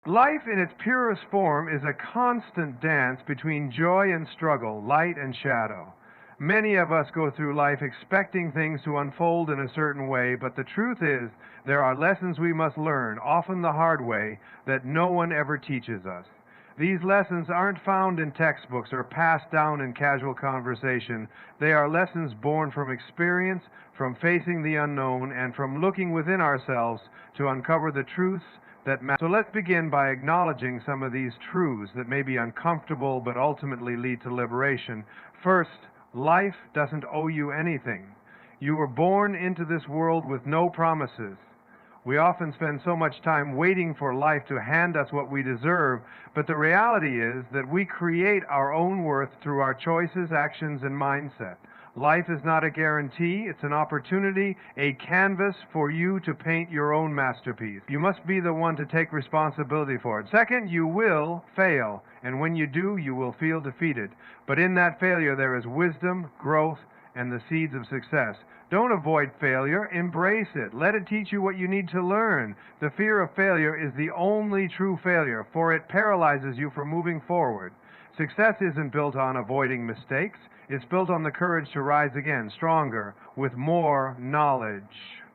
Life in its purest form is a constant dance between joy and struggle, light and shadow. Many of us go through life expecting things to unfold in a certain way, but the truth is there are lessons we must learn, often the hard way, that no one ever teaches us. These lessons aren't found in textbooks or passed down in casual conversation. They are lessons born from experience, from facing the unknown, and from looking within ourselves to uncover the truths that matter. So let's begin by acknowledging some of these truths that may be uncomfortable but ultimately lead to liberation. First, life doesn't owe you anything. You were born into this world with no promises. We often spend so much time waiting for life to hand us what we deserve, but the reality is that we create our own worth through our choices, actions, and mindset. Life is not a guarantee, it's an opportunity, a canvas for you to paint your own masterpiece. You must be the one to take responsibility for it. Second, you will fail, and when you do, you will feel defeated. But in that failure, there is wisdom, growth, and the seeds of success. Don't avoid failure, embrace it. Let it teach you what you need to learn. The fear of failure is the only true failure, for it paralyzes you from moving forward. Success isn't built on avoiding mistakes, it's built on the courage to rise again, stronger, with more knowledge.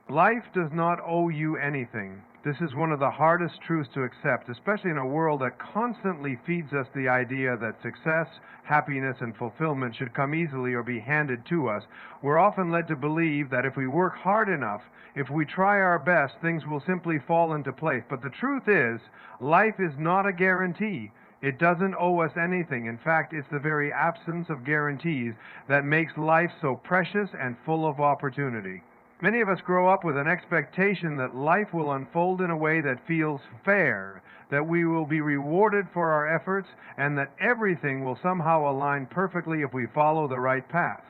Life does not owe you anything. This is one of the hardest truths to accept, especially in a world that constantly feeds us the idea that success, happiness, and fulfillment should come easily or be handed to us. We're often led to believe that if we work hard enough, if we try our best, things will simply fall into place. But the truth is, life is not a guarantee. It doesn't owe us anything. In fact, it's the very absence of guarantees that makes life so precious and full of opportunity. Many of us grow up with an expectation that life will unfold in a way that feels fair, that we will be rewarded for our efforts, and that everything will somehow align perfectly if we follow the right path.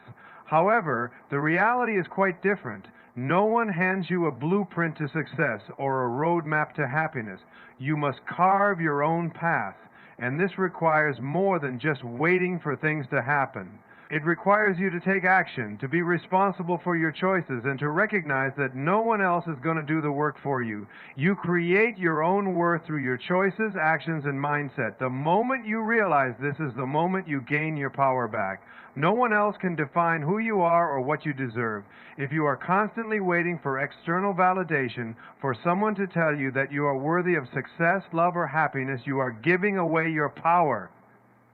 However, the reality is quite different. No one hands you a blueprint to success or a roadmap to happiness. You must carve your own path, and this requires more than just waiting for things to happen. It requires you to take action, to be responsible for your choices, and to recognize that no one else is going to do the work for you. You create your own worth through your choices, actions, and mindset. The moment you realize this is the moment you gain your power back. No one else can define who you are or what you deserve. If you are constantly waiting for external validation, for someone to tell you that you are worthy of success, love, or happiness, you are giving away your power.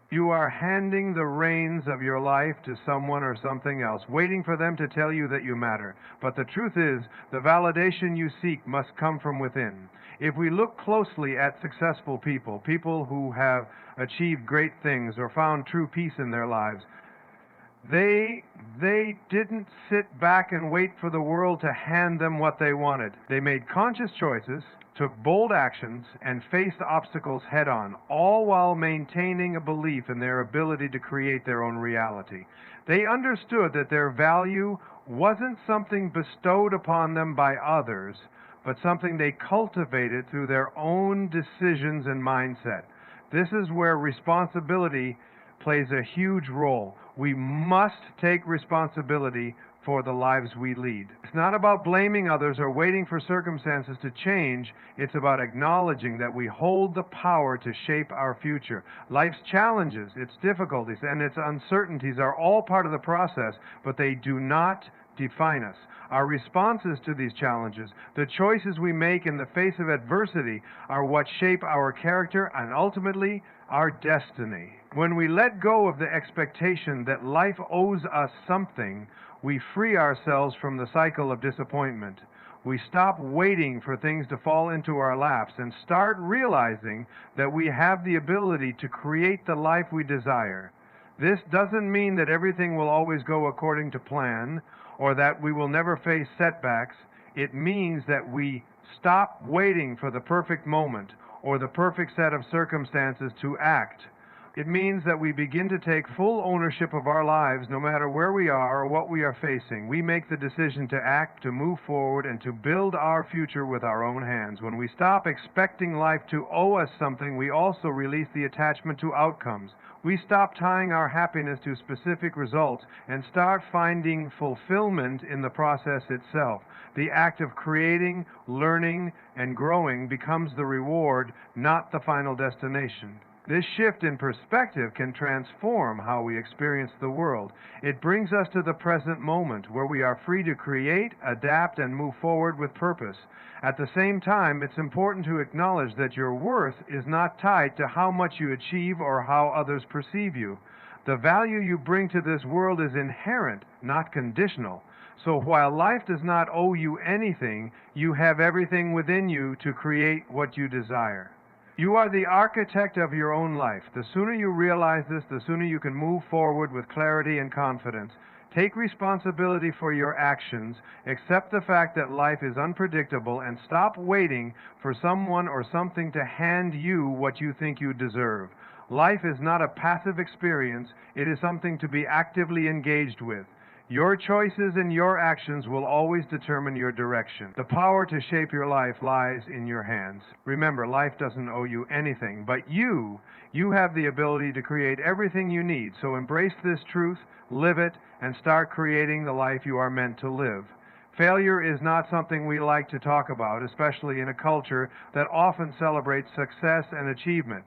You are handing the reins of your life to someone or something else, waiting for them to tell you that you matter. But the truth is, the validation you seek must come from within. If we look closely at successful people, people who have achieved great things or found true peace in their lives, they didn't sit back and wait for the world to hand them what they wanted. They made conscious choices, took bold actions, and faced obstacles head on, all while maintaining a belief in their ability to create their own reality. They understood that their value wasn't something bestowed upon them by others, but something they cultivated through their own decisions and mindset. This is where responsibility plays a huge role. We must take responsibility for the lives we lead. It's not about blaming others or waiting for circumstances to change. It's about acknowledging that we hold the power to shape our future. Life's challenges, its difficulties, and its uncertainties are all part of the process, but they do not define us. Our responses to these challenges, the choices we make in the face of adversity, are what shape our character and ultimately our destiny. When we let go of the expectation that life owes us something, we free ourselves from the cycle of disappointment. We stop waiting for things to fall into our laps and start realizing that we have the ability to create the life we desire. This doesn't mean that everything will always go according to plan or that we will never face setbacks. It means that we stop waiting for the perfect moment or the perfect set of circumstances to act. It means that we begin to take full ownership of our lives no matter where we are or what we are facing. We make the decision to act, to move forward, and to build our future with our own hands. When we stop expecting life to owe us something, we also release the attachment to outcomes. We stop tying our happiness to specific results and start finding fulfillment in the process itself. The act of creating, learning, and growing becomes the reward, not the final destination. This shift in perspective can transform how we experience the world. It brings us to the present moment where we are free to create, adapt, and move forward with purpose. At the same time, it's important to acknowledge that your worth is not tied to how much you achieve or how others perceive you. The value you bring to this world is inherent, not conditional. So while life does not owe you anything, you have everything within you to create what you desire. You are the architect of your own life. The sooner you realize this, the sooner you can move forward with clarity and confidence. Take responsibility for your actions, accept the fact that life is unpredictable, and stop waiting for someone or something to hand you what you think you deserve. Life is not a passive experience, it is something to be actively engaged with. Your choices and your actions will always determine your direction. The power to shape your life lies in your hands. Remember, life doesn't owe you anything, but you have the ability to create everything you need. So embrace this truth, live it, and start creating the life you are meant to live. Failure is not something we like to talk about, especially in a culture that often celebrates success and achievement.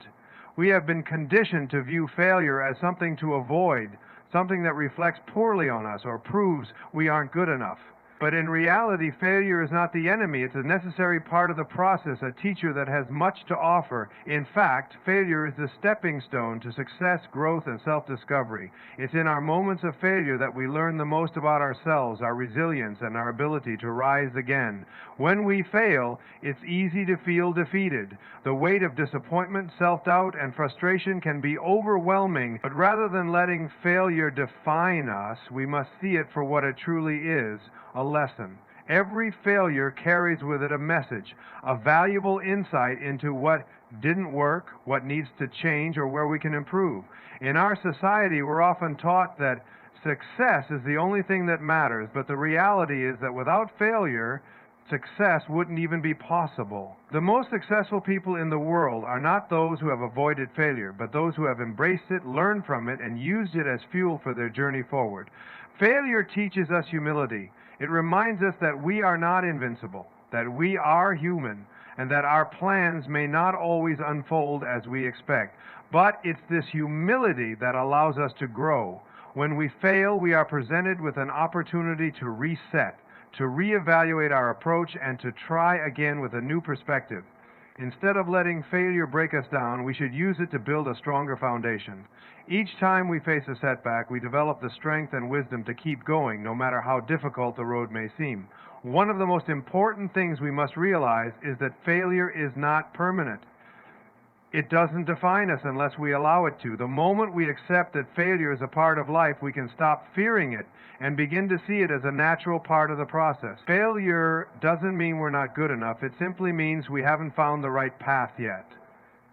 We have been conditioned to view failure as something to avoid, something that reflects poorly on us or proves we aren't good enough. But in reality, failure is not the enemy. It's a necessary part of the process, a teacher that has much to offer. In fact, failure is the stepping stone to success, growth, and self-discovery. It's in our moments of failure that we learn the most about ourselves, our resilience, and our ability to rise again. When we fail, it's easy to feel defeated. The weight of disappointment, self-doubt, and frustration can be overwhelming, but rather than letting failure define us, we must see it for what it truly is, a lesson. Every failure carries with it a message, a valuable insight into what didn't work, what needs to change, or where we can improve. In our society, we're often taught that success is the only thing that matters, but the reality is that without failure, success wouldn't even be possible. The most successful people in the world are not those who have avoided failure, but those who have embraced it, learned from it, and used it as fuel for their journey forward. Failure teaches us humility. It reminds us that we are not invincible, that we are human, and that our plans may not always unfold as we expect. But it's this humility that allows us to grow. When we fail, we are presented with an opportunity to reset, to reevaluate our approach, and to try again with a new perspective. Instead of letting failure break us down, we should use it to build a stronger foundation. Each time we face a setback, we develop the strength and wisdom to keep going, no matter how difficult the road may seem. One of the most important things we must realize is that failure is not permanent. It doesn't define us unless we allow it to. The moment we accept that failure is a part of life, we can stop fearing it and begin to see it as a natural part of the process. Failure doesn't mean we're not good enough. It simply means we haven't found the right path yet.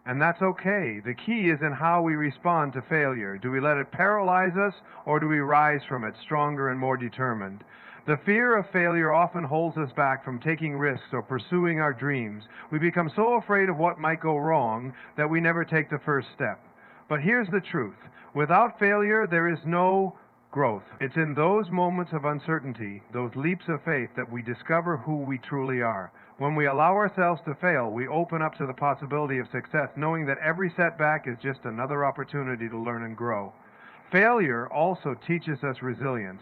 And that's okay. The key is in how we respond to failure. Do we let it paralyze us, or do we rise from it stronger and more determined? The fear of failure often holds us back from taking risks or pursuing our dreams. We become so afraid of what might go wrong that we never take the first step. But here's the truth. Without failure, there is no growth. It's in those moments of uncertainty, those leaps of faith, that we discover who we truly are. When we allow ourselves to fail, we open up to the possibility of success, knowing that every setback is just another opportunity to learn and grow. Failure also teaches us resilience.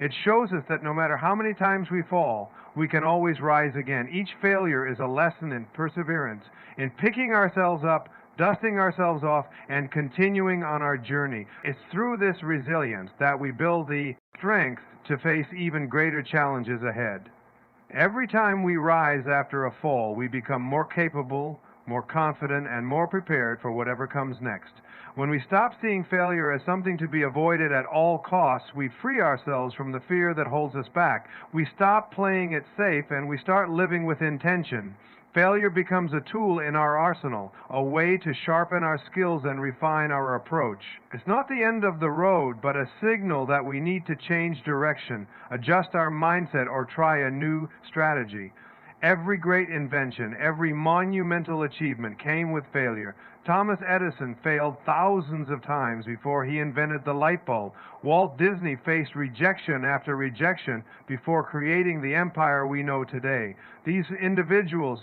It shows us that no matter how many times we fall, we can always rise again. Each failure is a lesson in perseverance, in picking ourselves up, dusting ourselves off, and continuing on our journey. It's through this resilience that we build the strength to face even greater challenges ahead. Every time we rise after a fall, we become more capable, more confident, and more prepared for whatever comes next. When we stop seeing failure as something to be avoided at all costs, we free ourselves from the fear that holds us back. We stop playing it safe and we start living with intention. Failure becomes a tool in our arsenal, a way to sharpen our skills and refine our approach. It's not the end of the road, but a signal that we need to change direction, adjust our mindset, or try a new strategy. Every great invention, every monumental achievement came with failure. Thomas Edison failed thousands of times before he invented the light bulb. Walt Disney faced rejection after rejection before creating the empire we know today. These individuals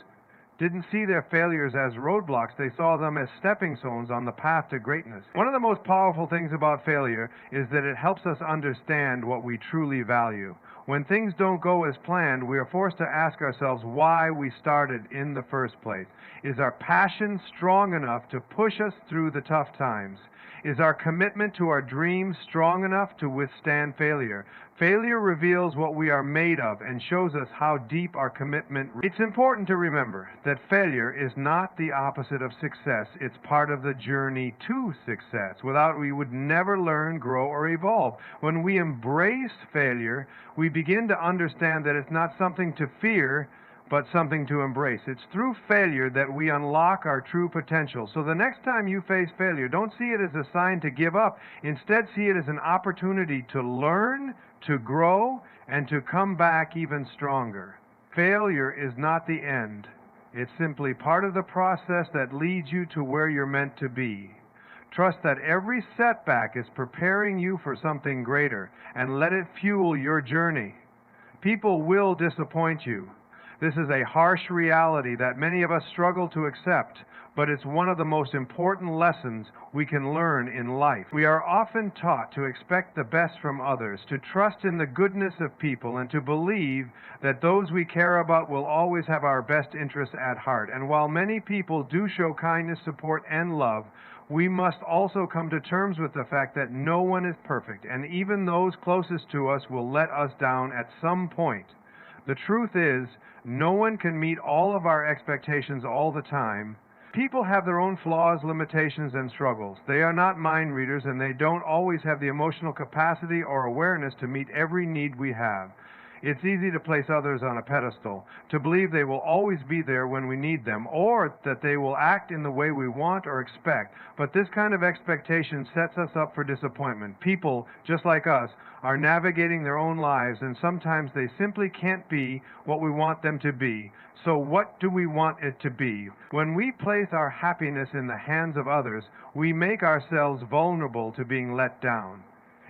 didn't see their failures as roadblocks, they saw them as stepping stones on the path to greatness. One of the most powerful things about failure is that it helps us understand what we truly value. When things don't go as planned, we are forced to ask ourselves why we started in the first place. Is our passion strong enough to push us through the tough times? Is our commitment to our dreams strong enough to withstand failure? Failure reveals what we are made of and shows us how deep our commitment is. It's important to remember that failure is not the opposite of success. It's part of the journey to success. Without it, we would never learn, grow, or evolve. When we embrace failure, we begin to understand that it's not something to fear, but something to embrace. It's through failure that we unlock our true potential. So the next time you face failure, don't see it as a sign to give up. Instead, see it as an opportunity to learn, to grow, and to come back even stronger. Failure is not the end. It's simply part of the process that leads you to where you're meant to be. Trust that every setback is preparing you for something greater, and let it fuel your journey. People will disappoint you. This is a harsh reality that many of us struggle to accept, but it's one of the most important lessons we can learn in life. We are often taught to expect the best from others, to trust in the goodness of people, and to believe that those we care about will always have our best interests at heart. And while many people do show kindness, support, and love, we must also come to terms with the fact that no one is perfect, and even those closest to us will let us down at some point. The truth is, no one can meet all of our expectations all the time. People have their own flaws, limitations, and struggles. They are not mind readers, and they don't always have the emotional capacity or awareness to meet every need we have. It's easy to place others on a pedestal, to believe they will always be there when we need them, or that they will act in the way we want or expect. But this kind of expectation sets us up for disappointment. People, just like us, are navigating their own lives, and sometimes they simply can't be what we want them to be. So what do we want it to be? When we place our happiness in the hands of others, we make ourselves vulnerable to being let down.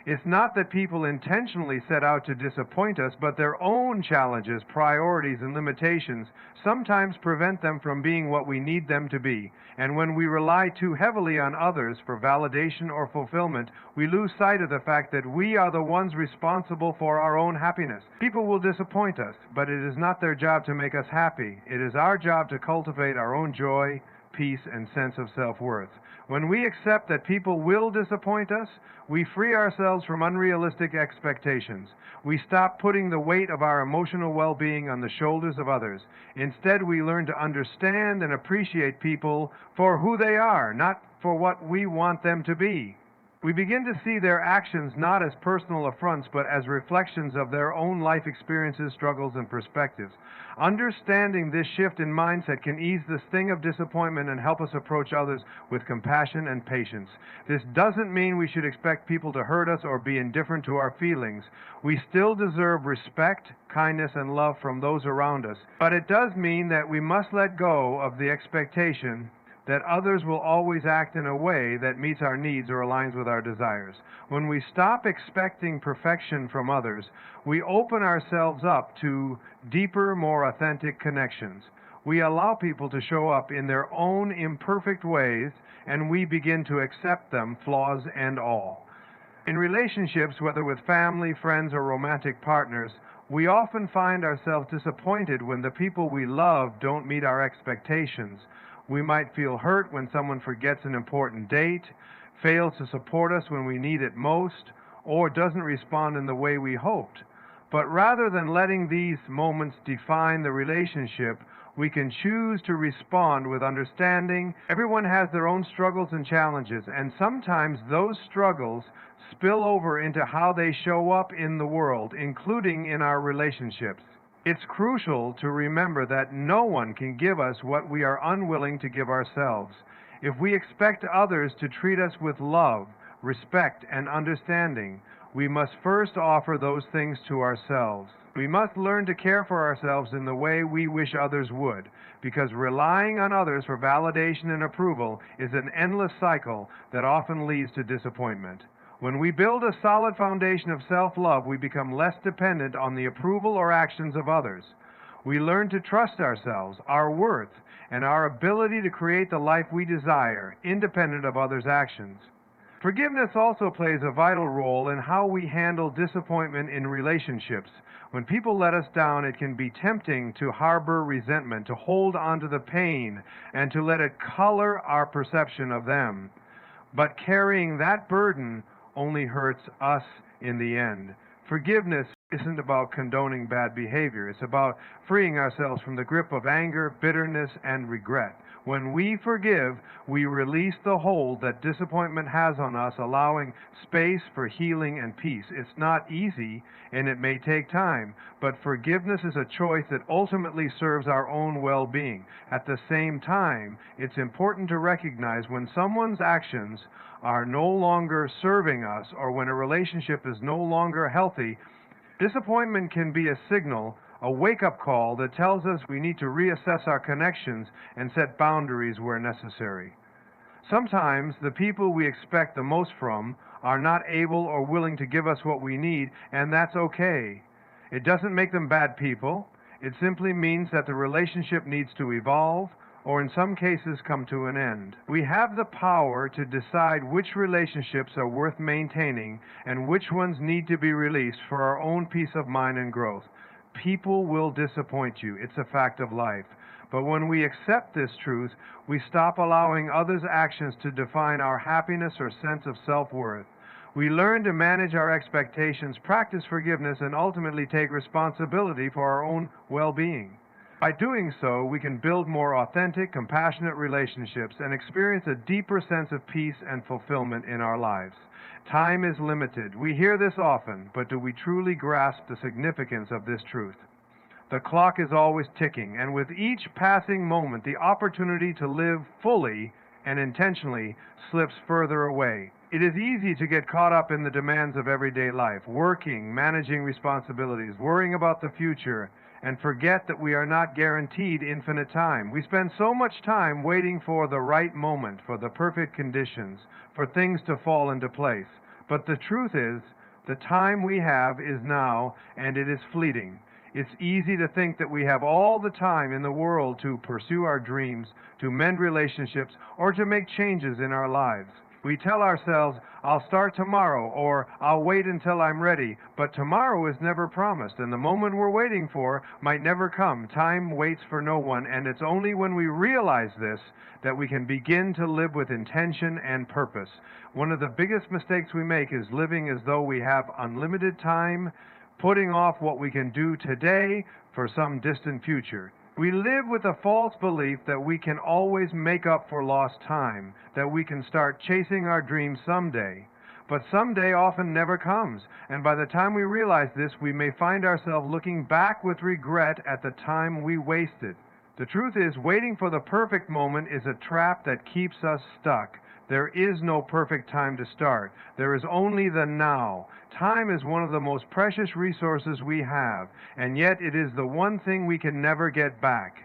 It's not that people intentionally set out to disappoint us, but their own challenges, priorities, and limitations sometimes prevent them from being what we need them to be. And when we rely too heavily on others for validation or fulfillment, we lose sight of the fact that we are the ones responsible for our own happiness. People will disappoint us, but it is not their job to make us happy. It is our job to cultivate our own joy, peace, and sense of self-worth. When we accept that people will disappoint us, we free ourselves from unrealistic expectations. We stop putting the weight of our emotional well-being on the shoulders of others. Instead, we learn to understand and appreciate people for who they are, not for what we want them to be. We begin to see their actions not as personal affronts, but as reflections of their own life experiences, struggles, and perspectives. Understanding this shift in mindset can ease the sting of disappointment and help us approach others with compassion and patience. This doesn't mean we should expect people to hurt us or be indifferent to our feelings. We still deserve respect, kindness, and love from those around us. But it does mean that we must let go of the expectation that others will always act in a way that meets our needs or aligns with our desires. When we stop expecting perfection from others, we open ourselves up to deeper, more authentic connections. We allow people to show up in their own imperfect ways, and we begin to accept them, flaws and all. In relationships, whether with family, friends, or romantic partners, we often find ourselves disappointed when the people we love don't meet our expectations. We might feel hurt when someone forgets an important date, fails to support us when we need it most, or doesn't respond in the way we hoped. But rather than letting these moments define the relationship, we can choose to respond with understanding. Everyone has their own struggles and challenges, and sometimes those struggles spill over into how they show up in the world, including in our relationships. It's crucial to remember that no one can give us what we are unwilling to give ourselves. If we expect others to treat us with love, respect, and understanding, we must first offer those things to ourselves. We must learn to care for ourselves in the way we wish others would, because relying on others for validation and approval is an endless cycle that often leads to disappointment. When we build a solid foundation of self-love, we become less dependent on the approval or actions of others. We learn to trust ourselves, our worth, and our ability to create the life we desire, independent of others' actions. Forgiveness also plays a vital role in how we handle disappointment in relationships. When people let us down, it can be tempting to harbor resentment, to hold on to the pain, and to let it color our perception of them. But carrying that burden only hurts us in the end. Forgiveness isn't about condoning bad behavior. It's about freeing ourselves from the grip of anger, bitterness, and regret. When we forgive, we release the hold that disappointment has on us, allowing space for healing and peace. It's not easy, and it may take time, but forgiveness is a choice that ultimately serves our own well-being. At the same time, it's important to recognize when someone's actions are no longer serving us, or when a relationship is no longer healthy. Disappointment can be a signal, a wake-up call that tells us we need to reassess our connections and set boundaries where necessary. Sometimes the people we expect the most from are not able or willing to give us what we need, and that's okay. It doesn't make them bad people. It simply means that the relationship needs to evolve, or in some cases come to an end. We have the power to decide which relationships are worth maintaining and which ones need to be released for our own peace of mind and growth. People will disappoint you. It's a fact of life. But when we accept this truth, we stop allowing others' actions to define our happiness or sense of self-worth. We learn to manage our expectations, practice forgiveness, and ultimately take responsibility for our own well-being. By doing so, we can build more authentic, compassionate relationships and experience a deeper sense of peace and fulfillment in our lives. Time is limited. We hear this often, but do we truly grasp the significance of this truth? The clock is always ticking, and with each passing moment, the opportunity to live fully and intentionally slips further away. It is easy to get caught up in the demands of everyday life, working, managing responsibilities, worrying about the future, and forget that we are not guaranteed infinite time. We spend so much time waiting for the right moment, for the perfect conditions, for things to fall into place. But the truth is, the time we have is now, and it is fleeting. It's easy to think that we have all the time in the world to pursue our dreams, to mend relationships, or to make changes in our lives. We tell ourselves, I'll start tomorrow, or I'll wait until I'm ready. But tomorrow is never promised, and the moment we're waiting for might never come. Time waits for no one, and it's only when we realize this that we can begin to live with intention and purpose. One of the biggest mistakes we make is living as though we have unlimited time, putting off what we can do today for some distant future. We live with a false belief that we can always make up for lost time, that we can start chasing our dreams someday. But someday often never comes, and by the time we realize this, we may find ourselves looking back with regret at the time we wasted. The truth is, waiting for the perfect moment is a trap that keeps us stuck. There is no perfect time to start. There is only the now. Time is one of the most precious resources we have, and yet it is the one thing we can never get back.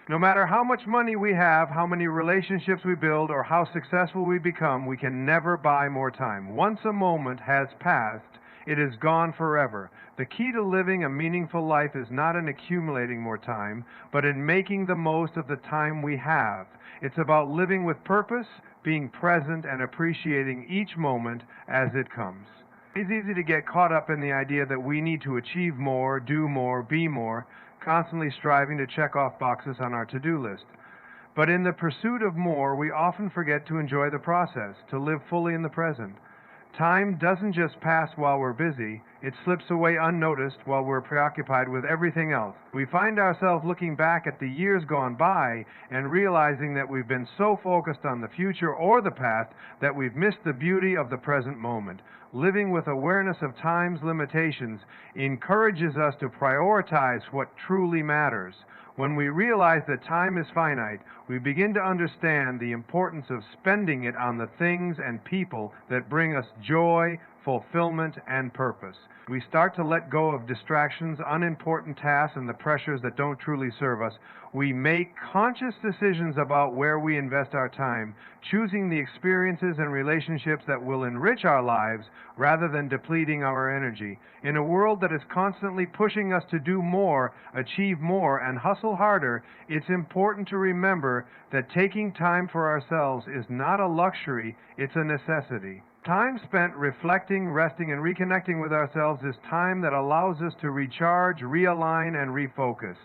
No matter how much money we have, how many relationships we build, or how successful we become, we can never buy more time. Once a moment has passed, it is gone forever. The key to living a meaningful life is not in accumulating more time, but in making the most of the time we have. It's about living with purpose, being present, and appreciating each moment as it comes. It's easy to get caught up in the idea that we need to achieve more, do more, be more, constantly striving to check off boxes on our to-do list. But in the pursuit of more, we often forget to enjoy the process, to live fully in the present. Time doesn't just pass while we're busy, it slips away unnoticed while we're preoccupied with everything else. We find ourselves looking back at the years gone by and realizing that we've been so focused on the future or the past that we've missed the beauty of the present moment. Living with awareness of time's limitations encourages us to prioritize what truly matters. When we realize that time is finite, we begin to understand the importance of spending it on the things and people that bring us joy, fulfillment, and purpose. We start to let go of distractions, unimportant tasks, and the pressures that don't truly serve us. We make conscious decisions about where we invest our time, choosing the experiences and relationships that will enrich our lives rather than depleting our energy. In a world that is constantly pushing us to do more, achieve more, and hustle harder, it's important to remember that taking time for ourselves is not a luxury, it's a necessity. Time spent reflecting, resting, and reconnecting with ourselves is time that allows us to recharge, realign, and refocus.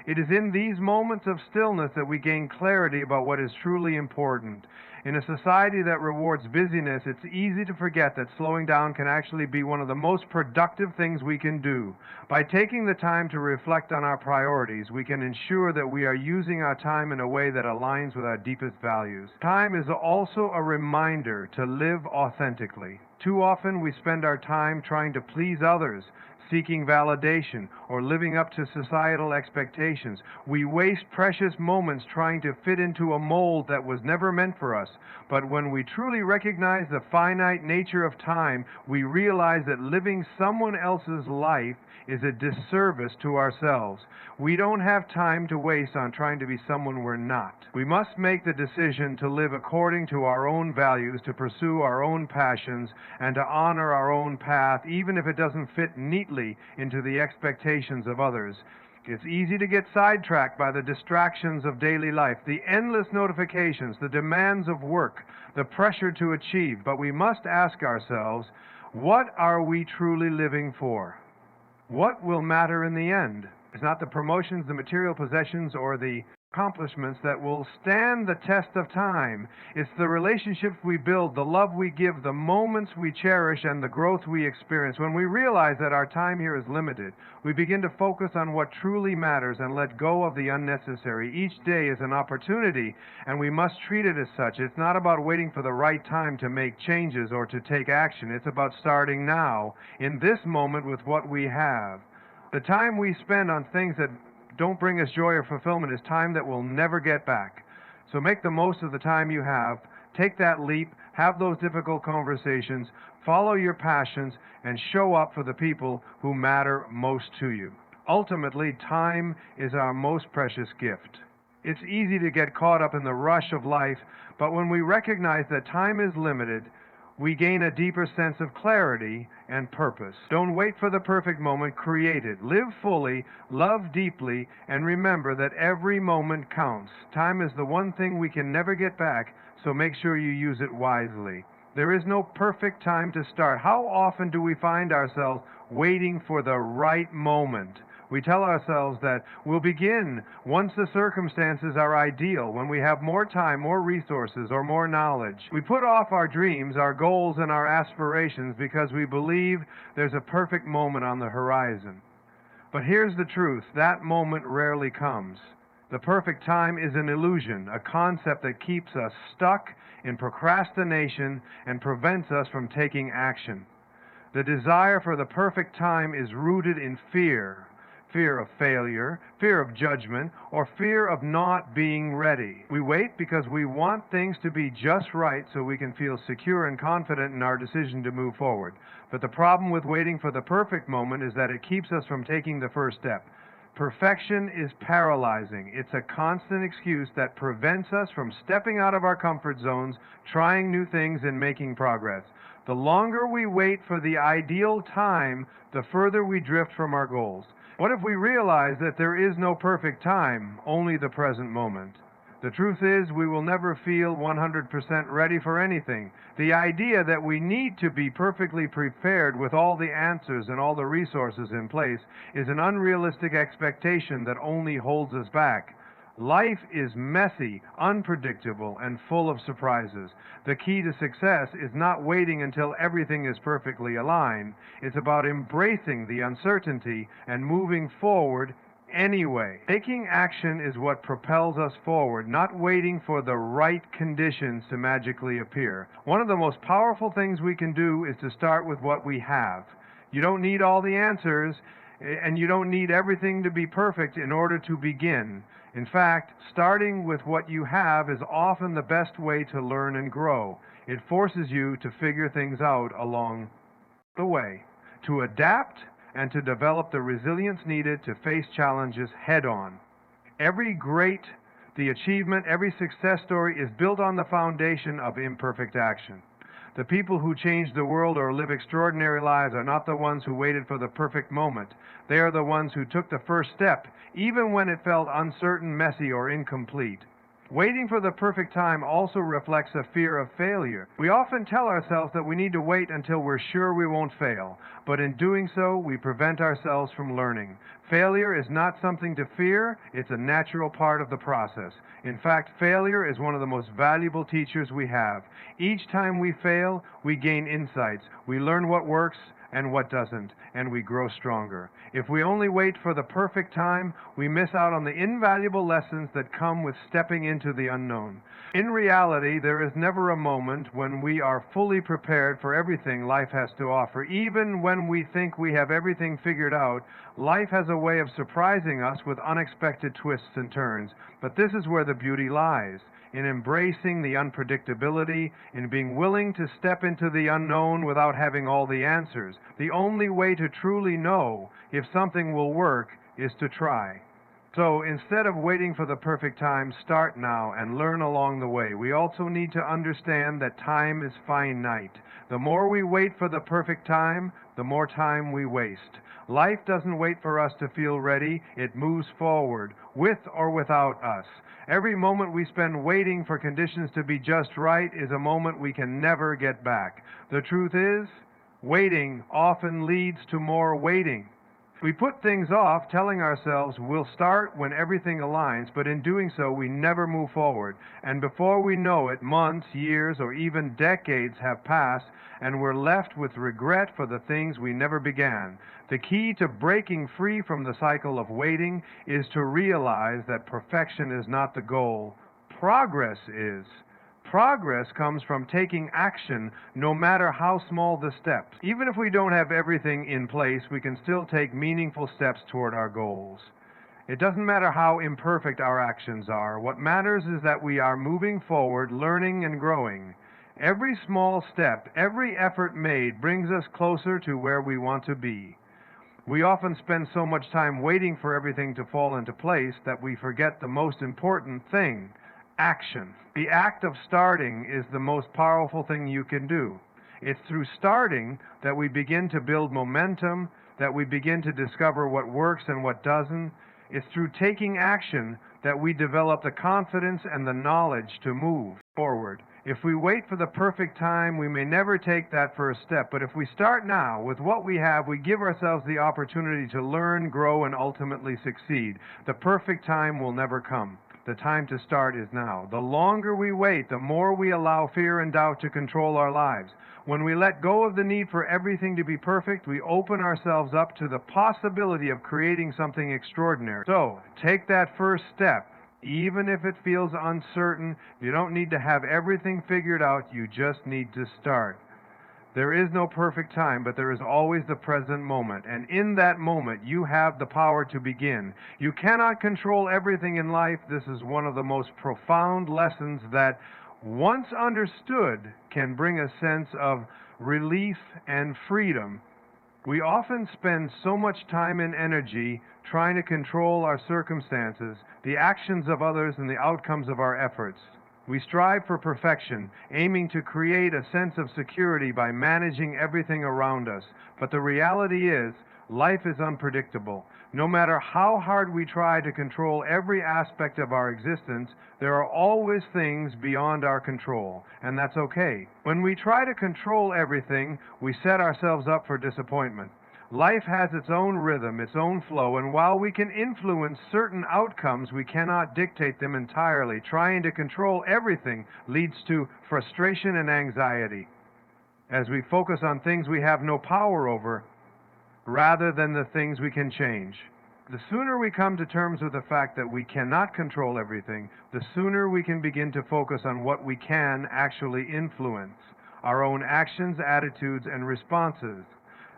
It is in these moments of stillness that we gain clarity about what is truly important. In a society that rewards busyness, it's easy to forget that slowing down can actually be one of the most productive things we can do. By taking the time to reflect on our priorities, we can ensure that we are using our time in a way that aligns with our deepest values. Time is also a reminder to live authentically. Too often we spend our time trying to please others, seeking validation, or living up to societal expectations. We waste precious moments trying to fit into a mold that was never meant for us. But when we truly recognize the finite nature of time, we realize that living someone else's life is a disservice to ourselves. We don't have time to waste on trying to be someone we're not. We must make the decision to live according to our own values, to pursue our own passions, and to honor our own path, even if it doesn't fit neatly into the expectations of others. It's easy to get sidetracked by the distractions of daily life, the endless notifications, the demands of work, the pressure to achieve. But we must ask ourselves, what are we truly living for? What will matter in the end? It's not the promotions, the material possessions, or the accomplishments that will stand the test of time. It's the relationships we build, the love we give, the moments we cherish, and the growth we experience. When we realize that our time here is limited, we begin to focus on what truly matters and let go of the unnecessary. Each day is an opportunity, and we must treat it as such. It's not about waiting for the right time to make changes or to take action. It's about starting now, in this moment, with what we have. The time we spend on things that don't bring us joy or fulfillment is time that we'll never get back. So make the most of the time you have. Take that leap, have those difficult conversations, follow your passions, and show up for the people who matter most to you. Ultimately, time is our most precious gift. It's easy to get caught up in the rush of life, but when we recognize that time is limited, we gain a deeper sense of clarity and purpose. Don't wait for the perfect moment, create it. Live fully, love deeply, and remember that every moment counts. Time is the one thing we can never get back, so make sure you use it wisely. There is no perfect time to start. How often do we find ourselves waiting for the right moment? We tell ourselves that we'll begin once the circumstances are ideal, when we have more time, more resources, or more knowledge. We put off our dreams, our goals, and our aspirations because we believe there's a perfect moment on the horizon. But here's the truth, that moment rarely comes. The perfect time is an illusion, a concept that keeps us stuck in procrastination and prevents us from taking action. The desire for the perfect time is rooted in fear. Fear of failure, fear of judgment, or fear of not being ready. We wait because we want things to be just right so we can feel secure and confident in our decision to move forward. But the problem with waiting for the perfect moment is that it keeps us from taking the first step. Perfection is paralyzing. It's a constant excuse that prevents us from stepping out of our comfort zones, trying new things, and making progress. The longer we wait for the ideal time, the further we drift from our goals. What if we realize that there is no perfect time, only the present moment? The truth is, we will never feel 100% ready for anything. The idea that we need to be perfectly prepared with all the answers and all the resources in place is an unrealistic expectation that only holds us back. Life is messy, unpredictable, and full of surprises. The key to success is not waiting until everything is perfectly aligned. It's about embracing the uncertainty and moving forward anyway. Taking action is what propels us forward, not waiting for the right conditions to magically appear. One of the most powerful things we can do is to start with what we have. You don't need all the answers, and you don't need everything to be perfect in order to begin. In fact, starting with what you have is often the best way to learn and grow. It forces you to figure things out along the way, to adapt, and to develop the resilience needed to face challenges head on. The achievement, every success story is built on the foundation of imperfect action. The people who change the world or live extraordinary lives are not the ones who waited for the perfect moment. They are the ones who took the first step, even when it felt uncertain, messy, or incomplete. Waiting for the perfect time also reflects a fear of failure. We often tell ourselves that we need to wait until we're sure we won't fail, but in doing so, we prevent ourselves from learning. Failure is not something to fear, it's a natural part of the process. In fact, failure is one of the most valuable teachers we have. Each time we fail, we gain insights. We learn what works and what doesn't, and we grow stronger. If we only wait for the perfect time, we miss out on the invaluable lessons that come with stepping into the unknown. In reality, there is never a moment when we are fully prepared for everything life has to offer. Even when we think we have everything figured out, life has a way of surprising us with unexpected twists and turns. But this is where the beauty lies, in embracing the unpredictability, in being willing to step into the unknown without having all the answers. The only way to truly know if something will work is to try. So instead of waiting for the perfect time, start now and learn along the way. We also need to understand that time is finite. The more we wait for the perfect time, the more time we waste. Life doesn't wait for us to feel ready, it moves forward, with or without us. Every moment we spend waiting for conditions to be just right is a moment we can never get back. The truth is, waiting often leads to more waiting. We put things off, telling ourselves we'll start when everything aligns, but in doing so, we never move forward. And before we know it, months, years, or even decades have passed, and we're left with regret for the things we never began. The key to breaking free from the cycle of waiting is to realize that perfection is not the goal. Progress is. Progress comes from taking action, no matter how small the steps. Even if we don't have everything in place, we can still take meaningful steps toward our goals. It doesn't matter how imperfect our actions are. What matters is that we are moving forward, learning and growing. Every small step, every effort made brings us closer to where we want to be. We often spend so much time waiting for everything to fall into place that we forget the most important thing: action. The act of starting is the most powerful thing you can do. It's through starting that we begin to build momentum, that we begin to discover what works and what doesn't. It's through taking action that we develop the confidence and the knowledge to move forward. If we wait for the perfect time, we may never take that first step. But if we start now with what we have, we give ourselves the opportunity to learn, grow, and ultimately succeed. The perfect time will never come. The time to start is now. The longer we wait, the more we allow fear and doubt to control our lives. When we let go of the need for everything to be perfect, we open ourselves up to the possibility of creating something extraordinary. So, take that first step. Even if it feels uncertain, you don't need to have everything figured out, you just need to start. There is no perfect time, but there is always the present moment. And in that moment, you have the power to begin. You cannot control everything in life. This is one of the most profound lessons that, once understood, can bring a sense of relief and freedom. We often spend so much time and energy trying to control our circumstances, the actions of others, and the outcomes of our efforts. We strive for perfection, aiming to create a sense of security by managing everything around us. But the reality is, life is unpredictable. No matter how hard we try to control every aspect of our existence, there are always things beyond our control, and that's okay. When we try to control everything, we set ourselves up for disappointment. Life has its own rhythm, its own flow, and while we can influence certain outcomes, we cannot dictate them entirely. Trying to control everything leads to frustration and anxiety as we focus on things we have no power over rather than the things we can change. The sooner we come to terms with the fact that we cannot control everything, the sooner we can begin to focus on what we can actually influence, our own actions, attitudes, and responses.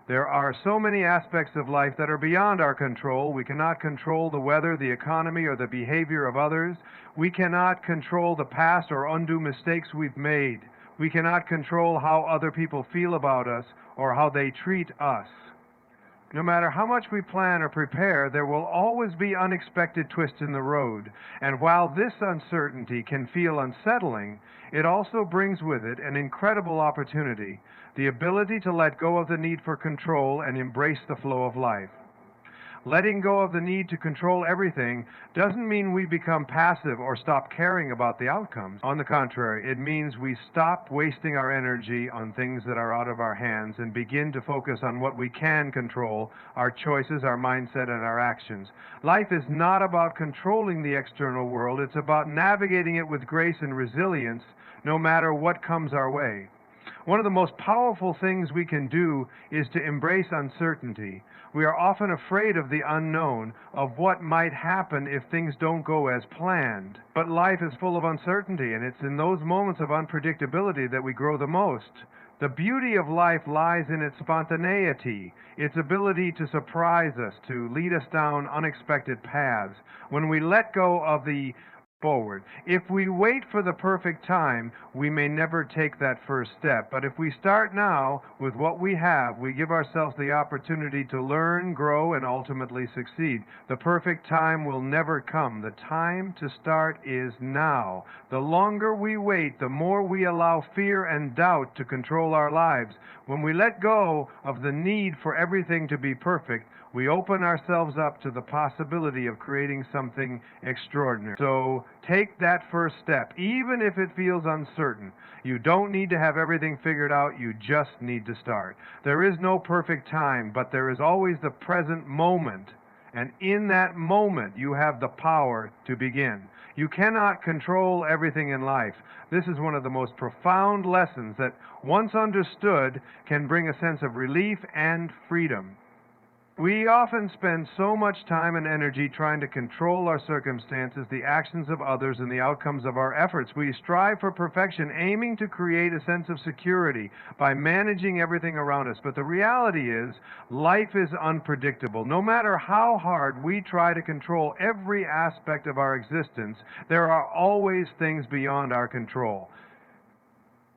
There are so many aspects of life that are beyond our control. We cannot control the weather, the economy, or the behavior of others. We cannot control the past or undo mistakes we've made. We cannot control how other people feel about us or how they treat us. No matter how much we plan or prepare, there will always be unexpected twists in the road. And while this uncertainty can feel unsettling, it also brings with it an incredible opportunity, the ability to let go of the need for control and embrace the flow of life. Letting go of the need to control everything doesn't mean we become passive or stop caring about the outcomes. On the contrary, it means we stop wasting our energy on things that are out of our hands and begin to focus on what we can control, our choices, our mindset, and our actions. Life is not about controlling the external world. It's about navigating it with grace and resilience no matter what comes our way. One of the most powerful things we can do is to embrace uncertainty. We are often afraid of the unknown, of what might happen if things don't go as planned. But life is full of uncertainty, and it's in those moments of unpredictability that we grow the most. The beauty of life lies in its spontaneity, its ability to surprise us, to lead us down unexpected paths. When we let go of the forward. If we wait for the perfect time, we may never take that first step. But if we start now with what we have, we give ourselves the opportunity to learn, grow, and ultimately succeed. The perfect time will never come. The time to start is now. The longer we wait, the more we allow fear and doubt to control our lives. When we let go of the need for everything to be perfect, we open ourselves up to the possibility of creating something extraordinary. So take that first step, even if it feels uncertain. You don't need to have everything figured out, you just need to start. There is no perfect time, but there is always the present moment. And in that moment, you have the power to begin. You cannot control everything in life. This is one of the most profound lessons that, once understood, can bring a sense of relief and freedom. We often spend so much time and energy trying to control our circumstances, the actions of others, and the outcomes of our efforts. We strive for perfection, aiming to create a sense of security by managing everything around us. But the reality is, life is unpredictable. No matter how hard we try to control every aspect of our existence, there are always things beyond our control.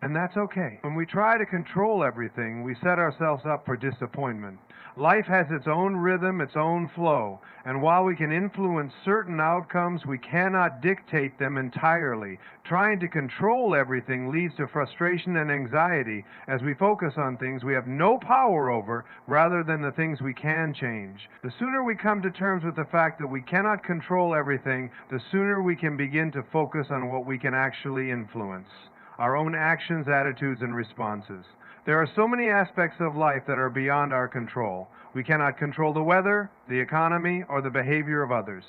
And that's okay. When we try to control everything, we set ourselves up for disappointment. Life has its own rhythm, its own flow, and while we can influence certain outcomes, we cannot dictate them entirely. Trying to control everything leads to frustration and anxiety as we focus on things we have no power over rather than the things we can change. The sooner we come to terms with the fact that we cannot control everything, the sooner we can begin to focus on what we can actually influence, our own actions, attitudes, and responses. There are so many aspects of life that are beyond our control. We cannot control the weather, the economy, or the behavior of others.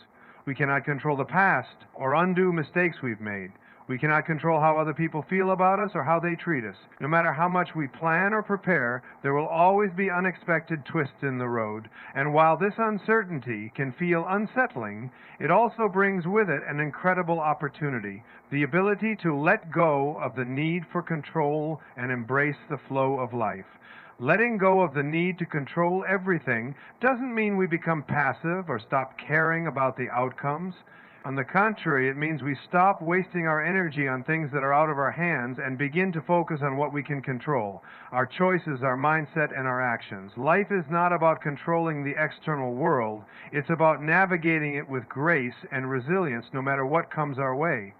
We cannot control the past or undo mistakes we've made. We cannot control how other people feel about us or how they treat us. No matter how much we plan or prepare, there will always be unexpected twists in the road. And while this uncertainty can feel unsettling, it also brings with it an incredible opportunity, the ability to let go of the need for control and embrace the flow of life. Letting go of the need to control everything doesn't mean we become passive or stop caring about the outcomes. On the contrary, it means we stop wasting our energy on things that are out of our hands and begin to focus on what we can control, our choices, our mindset, and our actions. Life is not about controlling the external world. It's about navigating it with grace and resilience no matter what comes our way.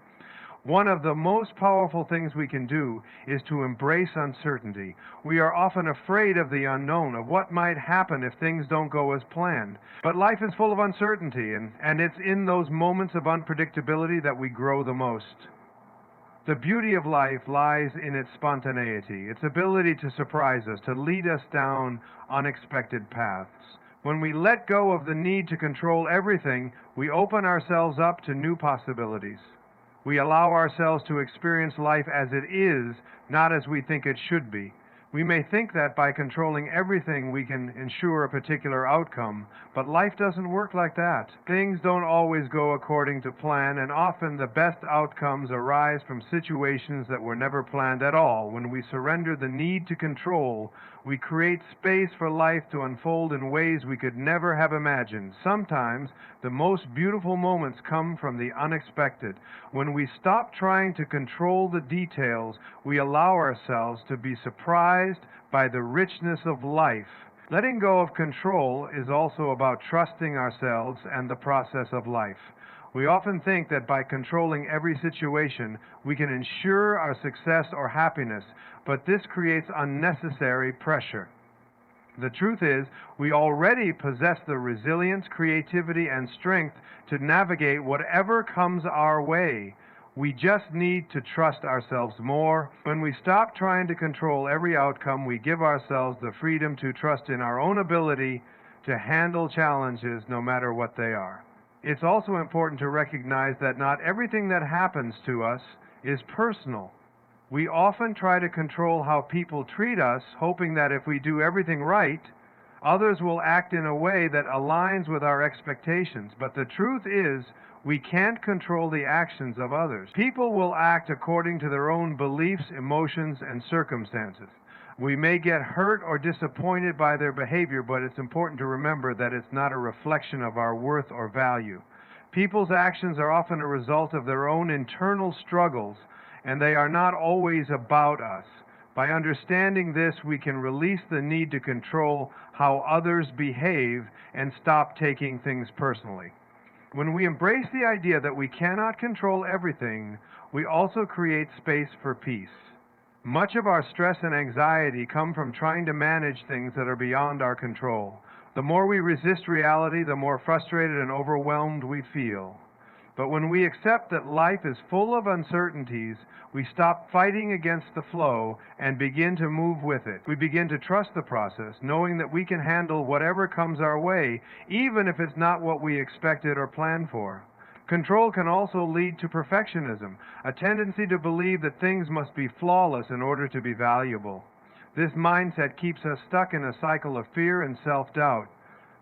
One of the most powerful things we can do is to embrace uncertainty. We are often afraid of the unknown, of what might happen if things don't go as planned. But life is full of uncertainty, and it's in those moments of unpredictability that we grow the most. The beauty of life lies in its spontaneity, its ability to surprise us, to lead us down unexpected paths. When we let go of the need to control everything, we open ourselves up to new possibilities. We allow ourselves to experience life as it is, not as we think it should be. We may think that by controlling everything we can ensure a particular outcome, but life doesn't work like that. Things don't always go according to plan, and often the best outcomes arise from situations that were never planned at all. When we surrender the need to control, we create space for life to unfold in ways we could never have imagined. Sometimes the most beautiful moments come from the unexpected. When we stop trying to control the details, we allow ourselves to be surprised by the richness of life. Letting go of control is also about trusting ourselves and the process of life. We often think that by controlling every situation, we can ensure our success or happiness, but this creates unnecessary pressure. The truth is, we already possess the resilience, creativity, and strength to navigate whatever comes our way. We just need to trust ourselves more. When we stop trying to control every outcome, we give ourselves the freedom to trust in our own ability to handle challenges no matter what they are. It's also important to recognize that not everything that happens to us is personal. We often try to control how people treat us, hoping that if we do everything right, others will act in a way that aligns with our expectations. But the truth is, we can't control the actions of others. People will act according to their own beliefs, emotions, and circumstances. We may get hurt or disappointed by their behavior, but it's important to remember that it's not a reflection of our worth or value. People's actions are often a result of their own internal struggles, and they are not always about us. By understanding this, we can release the need to control how others behave and stop taking things personally. When we embrace the idea that we cannot control everything, we also create space for peace. Much of our stress and anxiety come from trying to manage things that are beyond our control. The more we resist reality, the more frustrated and overwhelmed we feel. But when we accept that life is full of uncertainties, we stop fighting against the flow and begin to move with it. We begin to trust the process, knowing that we can handle whatever comes our way, even if it's not what we expected or planned for. Control can also lead to perfectionism, a tendency to believe that things must be flawless in order to be valuable. This mindset keeps us stuck in a cycle of fear and self-doubt.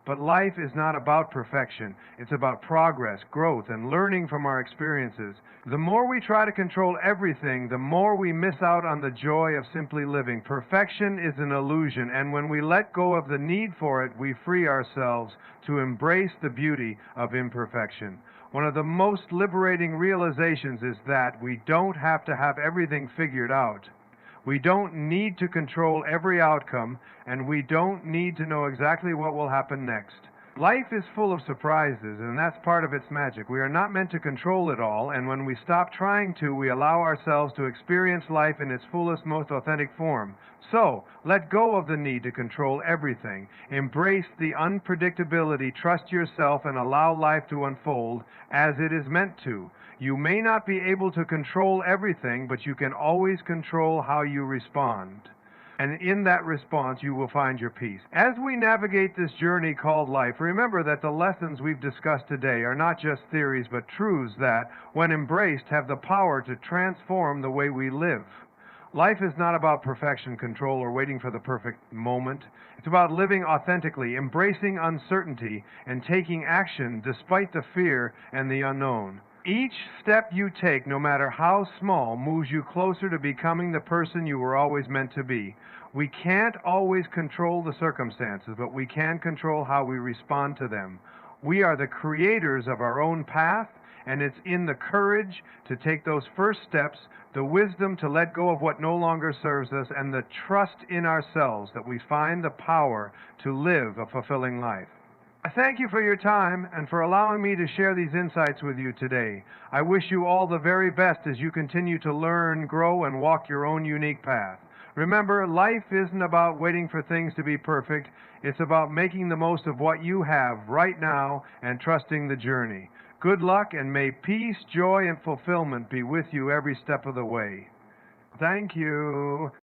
But life is not about perfection. It's about progress, growth, and learning from our experiences. The more we try to control everything, the more we miss out on the joy of simply living. Perfection is an illusion, and when we let go of the need for it, we free ourselves to embrace the beauty of imperfection. One of the most liberating realizations is that we don't have to have everything figured out. We don't need to control every outcome, and we don't need to know exactly what will happen next. Life is full of surprises, and that's part of its magic. We are not meant to control it all, and when we stop trying to, we allow ourselves to experience life in its fullest, most authentic form. So, let go of the need to control everything. Embrace the unpredictability, trust yourself, and allow life to unfold as it is meant to. You may not be able to control everything, but you can always control how you respond. And in that response, you will find your peace. As we navigate this journey called life, remember that the lessons we've discussed today are not just theories, but truths that, when embraced, have the power to transform the way we live. Life is not about perfection, control, or waiting for the perfect moment. It's about living authentically, embracing uncertainty, and taking action despite the fear and the unknown. Each step you take, no matter how small, moves you closer to becoming the person you were always meant to be. We can't always control the circumstances, but we can control how we respond to them. We are the creators of our own path, and it's in the courage to take those first steps, the wisdom to let go of what no longer serves us, and the trust in ourselves that we find the power to live a fulfilling life. I thank you for your time and for allowing me to share these insights with you today. I wish you all the very best as you continue to learn, grow, and walk your own unique path. Remember, life isn't about waiting for things to be perfect. It's about making the most of what you have right now and trusting the journey. Good luck, and may peace, joy, and fulfillment be with you every step of the way. Thank you.